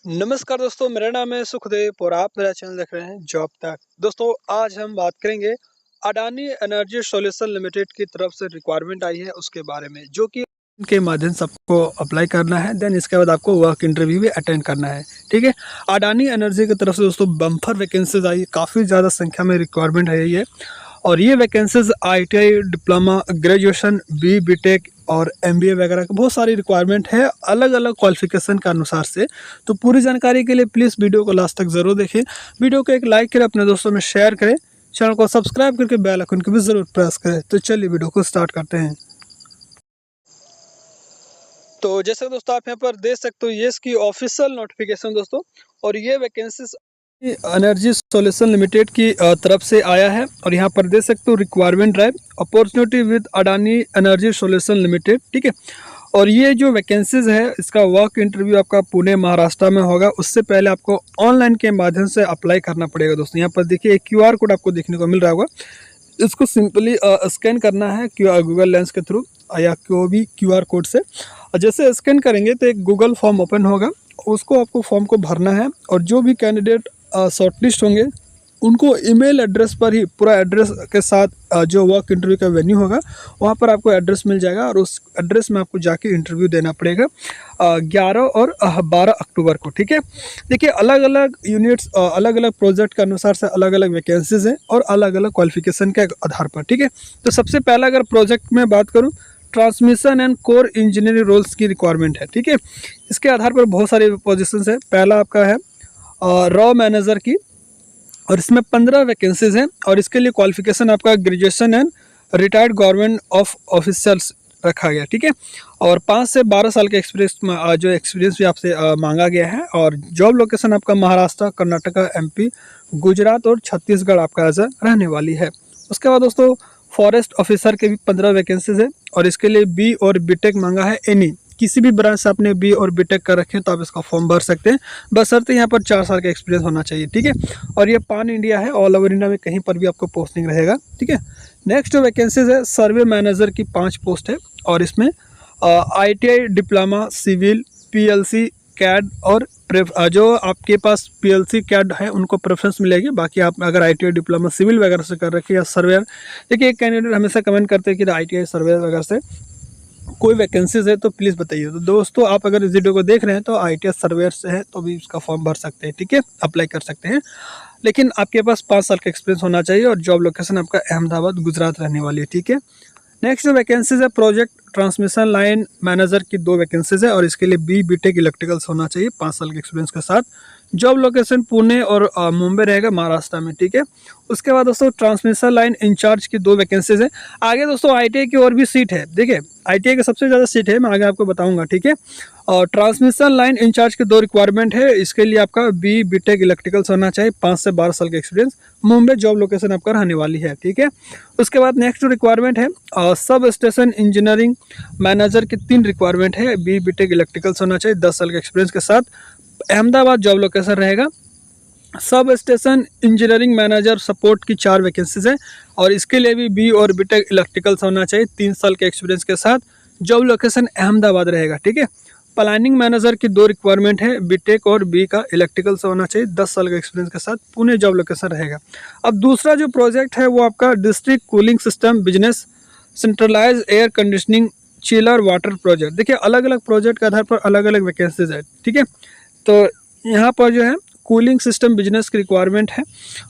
नमस्कार दोस्तों, मेरा नाम है सुखदेव और आप मेरा चैनल देख रहे हैं जॉब तक। दोस्तों, आज हम बात करेंगे अडानी एनर्जी सॉल्यूशन लिमिटेड की तरफ से रिक्वायरमेंट आई है उसके बारे में, जो कि के माध्यम से आपको अप्लाई करना है। देन इसके बाद आपको वर्क इंटरव्यू भी अटेंड करना है। ठीक है, अडानी एनर्जी की तरफ से दोस्तों बम्पर वैकेंसीज आई, काफ़ी ज़्यादा संख्या में रिक्वायरमेंट है ये। और ये vacancies ITI diploma, graduation, BTech और एमबीए वगैरह की बहुत सारी रिक्वायरमेंट है अलग अलग क्वालिफिकेशन के अनुसार से। तो पूरी जानकारी के लिए प्लीज़ वीडियो को लास्ट तक ज़रूर देखें। वीडियो को एक लाइक करें, अपने दोस्तों में शेयर करें, चैनल को सब्सक्राइब करके बेल आइकन को भी ज़रूर प्रेस करें। तो चलिए वीडियो को स्टार्ट करते हैं। तो जैसे दोस्तों आप यहाँ पर देख सकते हो, ये इसकी ऑफिशियल नोटिफिकेशन दोस्तों, और ये वैकेंसीज एनर्जी सॉल्यूशन लिमिटेड की तरफ से आया है। और यहाँ पर देख सकते हो requirement drive opportunity with Adani energy solution limited. ठीक है, और ये जो वैकेंसीज है इसका वर्क इंटरव्यू आपका पुणे महाराष्ट्र में होगा। उससे पहले आपको ऑनलाइन के माध्यम से अप्लाई करना पड़ेगा दोस्तों। यहाँ पर देखिए एक क्यूआर कोड आपको देखने को मिल रहा होगा, इसको सिंपली स्कैन करना है गूगल लेंस के थ्रू या कोई भी क्यूआर कोड से। और जैसे स्कैन करेंगे तो एक गूगल फॉर्म ओपन होगा, उसको आपको फॉर्म को भरना है। और जो भी कैंडिडेट शॉर्टलिस्ट होंगे उनको ईमेल एड्रेस पर ही पूरा एड्रेस के साथ जो वर्क इंटरव्यू का वेन्यू होगा वहाँ पर आपको एड्रेस मिल जाएगा, और उस एड्रेस में आपको जाके इंटरव्यू देना पड़ेगा 11 और 12 अक्टूबर को। ठीक है, देखिए अलग अलग यूनिट्स अलग अलग प्रोजेक्ट के अनुसार से अलग अलग वैकेंसीज हैं और अलग अलग क्वालिफिकेशन के आधार पर। ठीक है, तो सबसे पहला अगर प्रोजेक्ट में बात करूँ, transmission and core engineering roles की रिक्वायरमेंट है। ठीक है, इसके आधार पर बहुत सारे पोजीशंस है। पहला आपका है रॉ मैनेजर की, और इसमें 15 वैकेंसीज हैं। और इसके लिए क्वालिफिकेशन आपका graduation and retired government of officers रखा गया। ठीक है, और 5 से 12 साल के एक्सपीरियंस जो एक्सपीरियंस भी आपसे मांगा गया है। और जॉब लोकेशन आपका महाराष्ट्र, कर्नाटका, एमपी, गुजरात और छत्तीसगढ़ आपका ऐसा रहने वाली है। उसके बाद दोस्तों फॉरेस्ट ऑफिसर के भी 15 वैकेंसीज है, और इसके लिए बी और बीटेक मांगा है। एनी किसी भी ब्रांच से आपने बी और बीटेक कर रखे हैं तो आप इसका फॉर्म भर सकते हैं, बशर्ते यहाँ पर 4 साल का एक्सपीरियंस होना चाहिए। ठीक है, और ये पान इंडिया है, ऑल ओवर इंडिया में कहीं पर भी आपको पोस्टिंग रहेगा। ठीक है, नेक्स्ट जो वैकेंसीज है सर्वे मैनेजर की 5 पोस्ट है, और इसमें ITI diploma, civil, PLC, CAD और जो आपके पास पीएलसी कैड है उनको प्रेफरेंस मिलेगी। बाकी आप अगर आईटीआई डिप्लोमा सिविल वगैरह से कर रखे या सर्वेयर, देखिए एक कैंडिडेट हमेशा कमेंट करते हैं कि आईटीआई सर्वेयर वगैरह से कोई वैकेंसीज है तो प्लीज़ बताइए। तो दोस्तों आप अगर इस वीडियो को देख रहे हैं तो आईटीआई सर्वेयर से है तो भी इसका फॉर्म भर सकते हैं। ठीक है, अप्लाई कर सकते हैं, लेकिन आपके पास 5 साल का एक्सपीरियंस होना चाहिए, और जॉब लोकेशन आपका अहमदाबाद गुजरात रहने वाली है। ठीक है, नेक्स्ट जो वैकेंसीज है प्रोजेक्ट ट्रांसमिशन लाइन मैनेजर की 2 वैकेंसीज है, और इसके लिए बीटेक इलेक्ट्रिकल्स होना चाहिए 5 साल के एक्सपीरियंस के साथ। जॉब लोकेशन पुणे और मुंबई रहेगा महाराष्ट्र में। ठीक है, उसके बाद दोस्तों ट्रांसमिशन लाइन इंचार्ज की 2 वैकेंसीज है। आगे दोस्तों आईटीआई की और भी सीट है, देखिए आईटीआई की सबसे ज़्यादा सीट है, मैं आगे आपको बताऊंगा। ठीक है, और ट्रांसमिशन लाइन इंचार्ज की 2 रिक्वायरमेंट है, इसके लिए आपका बीटेक इलेक्ट्रिकल्स होना चाहिए 5 से 12 साल का एक्सपीरियंस, मुंबई जॉब लोकेशन आपका रहने वाली है। ठीक है, उसके बाद नेक्स्ट रिक्वायरमेंट है सब स्टेशन इंजीनियरिंग मैनेजर की 3 रिक्वायरमेंट है, बीटेक इलेक्ट्रिकल्स होना चाहिए 10 साल के एक्सपीरियंस के साथ, अहमदाबाद जॉब लोकेशन रहेगा। Sub station engineering manager support की 4 वैकेंसीज है, और इसके लिए भी बी और बीटेक इलेक्ट्रिकल्स होना चाहिए 3 साल के एक्सपीरियंस के साथ, जॉब लोकेशन अहमदाबाद रहेगा। ठीक है, प्लानिंग मैनेजर की 2 रिक्वायरमेंट है, बीटेक और बी का इलेक्ट्रिकल्स होना चाहिए 10 साल का एक्सपीरियंस के साथ, पुणे जॉब लोकेशन रहेगा। अब दूसरा जो प्रोजेक्ट है वो आपका district cooling system business centralise air conditioning chiller water project. देखिए अलग अलग प्रोजेक्ट के आधार पर अलग अलग वैकेंसीज है। ठीक है, तो यहाँ पर जो है कूलिंग सिस्टम बिजनेस की रिक्वायरमेंट है,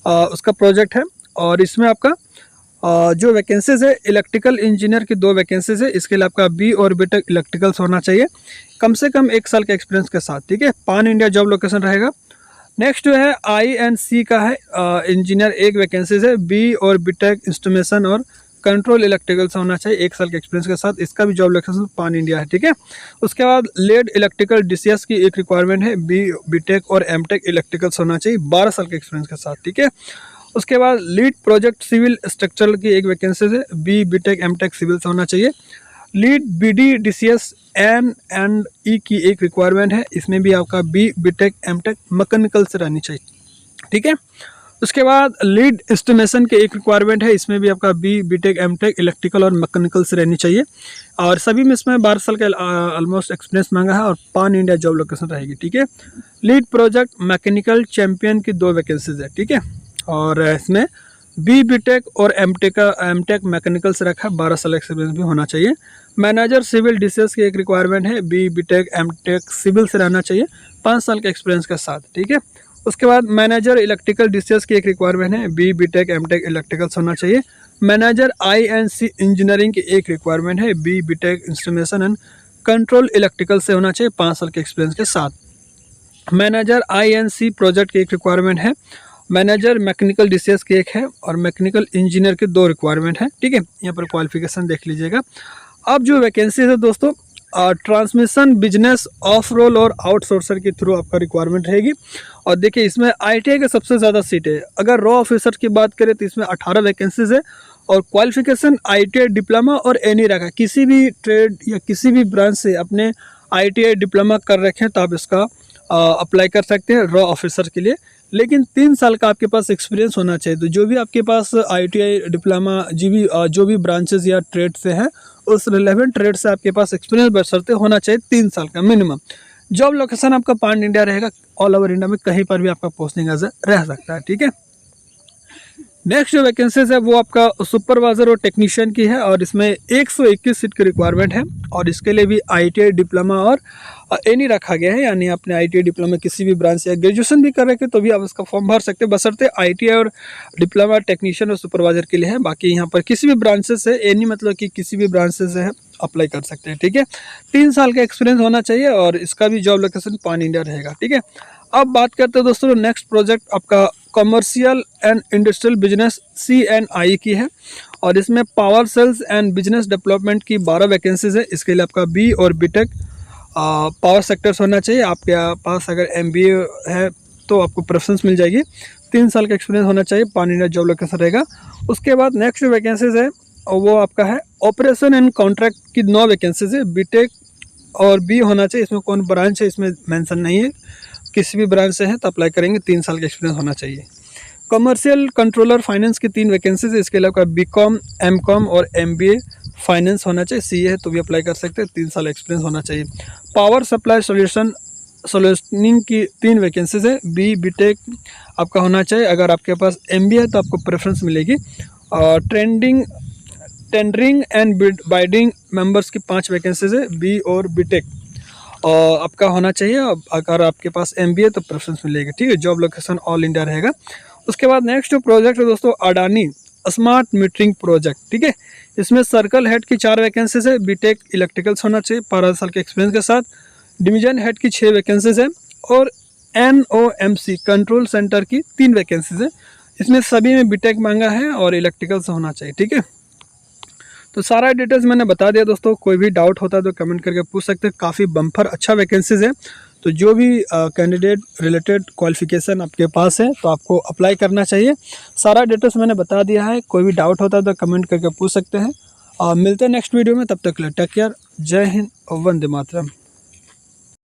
उसका प्रोजेक्ट है। और इसमें आपका जो वैकेंसीज है इलेक्ट्रिकल इंजीनियर की 2 वैकेंसीज है, इसके लिए आपका बी और बीटेक इलेक्ट्रिकल्स होना चाहिए कम से कम 1 साल के एक्सपीरियंस के साथ। ठीक है, पान इंडिया जॉब लोकेशन रहेगा। नेक्स्ट जो है INC का है इंजीनियर, 1 वैकेंसीज है, बी और बीटेक इंस्ट्रूमेशन और कंट्रोल इलेक्ट्रिकल्स होना चाहिए 1 साल के एक्सपीरियंस के साथ, इसका भी जॉब लोकेशन पान इंडिया है। ठीक है, उसके बाद लेड इलेक्ट्रिकल DCS की 1 रिक्वायरमेंट है, बीटेक और एमटेक इलेक्ट्रिकल्स होना चाहिए 12 साल के एक्सपीरियंस के साथ। ठीक है, उसके बाद लीड प्रोजेक्ट सिविल स्ट्रक्चरल की 1 वैकेंसी है, बीटेक एमटेक सिविल से होना चाहिए। लीड BD DCS N&E की 1 रिक्वायरमेंट है, इसमें भी आपका बीटेक एमटेक मैकेनिकल से रहनी चाहिए। ठीक है, उसके बाद लीड एस्टिमेशन के एक रिक्वायरमेंट है, इसमें भी आपका बीटेक एमटेक इलेक्ट्रिकल और मैकेनिकल से रहनी चाहिए और सभी में इसमें 12 साल का ऑलमोस्ट एक्सपीरियंस मांगा है और पान इंडिया जॉब लोकेशन रहेगी। ठीक है, लीड प्रोजेक्ट मैकेनिकल चैंपियन की 2 वैकेंसीज है। ठीक है, और इसमें बीटेक और एमटेक मैकेनिकल से रखा है, 12 साल एक्सपीरियंस भी होना चाहिए। मैनेजर सिविल डीसीएस की एक रिक्वायरमेंट है, बीटेक एमटेक सिविल से रहना चाहिए 5 साल के एक्सपीरियंस के साथ। ठीक है, उसके बाद मैनेजर इलेक्ट्रिकल डीसीएस की एक रिक्वायरमेंट है, बीटेक एमटेक इलेक्ट्रिकल से होना चाहिए। मैनेजर आईएनसी इंजीनियरिंग की एक रिक्वायरमेंट है, BTech instrumentation and control electrical से होना चाहिए 5 साल के एक्सपीरियंस के साथ। मैनेजर आईएनसी प्रोजेक्ट की एक रिक्वायरमेंट है, मैनेजर मैकेनिकल डीसीएस की एक है और मैकेनिकल इंजीनियर की 2 रिक्वायरमेंट है। ठीक है, यहाँ पर क्वालिफिकेशन देख लीजिएगा। अब जो वैकेंसी है दोस्तों, ट्रांसमिशन बिजनेस ऑफ रोल और आउटसोर्सर के थ्रू आपका रिक्वायरमेंट रहेगी और देखिए इसमें आईटीआई का सबसे ज़्यादा सीट है। अगर रॉ ऑफिसर की बात करें तो इसमें 18 वैकेंसीज है और क्वालिफिकेशन आईटीआई डिप्लोमा और एनी रखा, किसी भी ट्रेड या किसी भी ब्रांच से अपने आईटीआई डिप्लोमा कर रखें तो आप इसका अप्लाई कर सकते हैं रॉ ऑफिसर के लिए, लेकिन 3 साल का आपके पास एक्सपीरियंस होना चाहिए। तो जो भी आपके पास आईटीआई डिप्लोमा जो भी ब्रांचेस या ट्रेड से हैं उस रिलेवेंट ट्रेड से आपके पास एक्सपीरियंस बशर्ते होना चाहिए 3 साल का मिनिमम। जॉब लोकेशन आपका पान इंडिया रहेगा, ऑल ओवर इंडिया में कहीं पर भी आपका पोस्टिंग एज रह सकता है। ठीक है, नेक्स्ट जो वैकेंसीज है वो आपका सुपरवाइजर और टेक्नीशियन की है और इसमें 121 सीट की रिक्वायरमेंट है और इसके लिए भी आईटीआई डिप्लोमा और एनी रखा गया है, यानी आपने आईटीआई डिप्लोमा किसी भी ब्रांच या ग्रेजुएशन भी कर रखे तो भी आप इसका फॉर्म भर सकते हैं, बशर्ते आईटीआई और डिप्लोमा टेक्नीशियन और सुपरवाइजर के लिए है। बाकी यहाँ पर किसी भी ब्रांचेस से एनी मतलब कि किसी भी ब्रांचेस से है अप्लाई कर सकते हैं। ठीक है, 3 साल का एक्सपीरियंस होना चाहिए और इसका भी जॉब लोकेशन पान इंडिया रहेगा। ठीक है, अब बात करते हैं दोस्तों नेक्स्ट प्रोजेक्ट आपका commercial and industrial business CNI की है और इसमें power sales and business development की 12 वैकेंसीज है। इसके लिए आपका बी और बीटेक पावर सेक्टर्स होना चाहिए। आपके पास अगर MBA है तो आपको प्रेफरेंस मिल जाएगी। 3 साल का एक्सपीरियंस होना चाहिए, पान इंडिया जॉब लोकेशन रहेगा। उसके बाद नेक्स्ट वैकेंसीज है और वो आपका है ऑपरेशन एंड कॉन्ट्रैक्ट की 9 वैकेंसीज है, बीटेक और बी होना चाहिए। इसमें कौन ब्रांच है इसमें मेंशन नहीं है, किसी भी ब्रांच से है तो अप्लाई करेंगे, 3 साल का एक्सपीरियंस होना चाहिए। कमर्शियल कंट्रोलर फाइनेंस की 3 वैकेंसीज है, इसके अलावा BCom MCom और MBA फाइनेंस होना चाहिए। CA है तो भी अप्लाई कर सकते हैं, 3 साल एक्सपीरियंस होना चाहिए। पावर सप्लाई सोल्यूशनिंग की 3 वैकेंसीज है, बीटेक आपका होना चाहिए। अगर आपके पास MBA है तो आपको प्रेफरेंस मिलेगी। और टेंडरिंग एंड बाइडिंग मेंबर्स की 5 वैकेंसीज है, बी और बीटेक आपका होना चाहिए। अगर आपके पास MBA तो प्रेफरेंस मिलेगी। ठीक है, जॉब लोकेशन ऑल इंडिया रहेगा। उसके बाद नेक्स्ट जो प्रोजेक्ट है दोस्तों अडानी स्मार्ट मीटरिंग प्रोजेक्ट। ठीक है, इसमें सर्कल हेड की 4 वैकेंसीज है, बीटेक इलेक्ट्रिकल्स होना चाहिए 12 साल के एक्सपीरियंस के साथ। डिवीजन हेड की 6 वैकेंसीज है और NOMC कंट्रोल सेंटर की 3 वैकेंसीज है। इसमें सभी में बीटेक मांगा है और इलेक्ट्रिकल्स होना चाहिए। ठीक है, तो सारा डिटेल्स मैंने बता दिया दोस्तों। कोई भी डाउट होता है तो कमेंट करके पूछ सकते हैं। काफ़ी बम्पर अच्छा वैकेंसीज है, तो जो भी कैंडिडेट रिलेटेड क्वालिफिकेशन आपके पास है तो आपको अप्लाई करना चाहिए। सारा डिटेल्स मैंने बता दिया है, कोई भी डाउट होता है तो कमेंट करके पूछ सकते हैं। मिलते हैं नेक्स्ट वीडियो में, तब तक के लिए टेक केयर, जय हिंद, वंदे मातरम।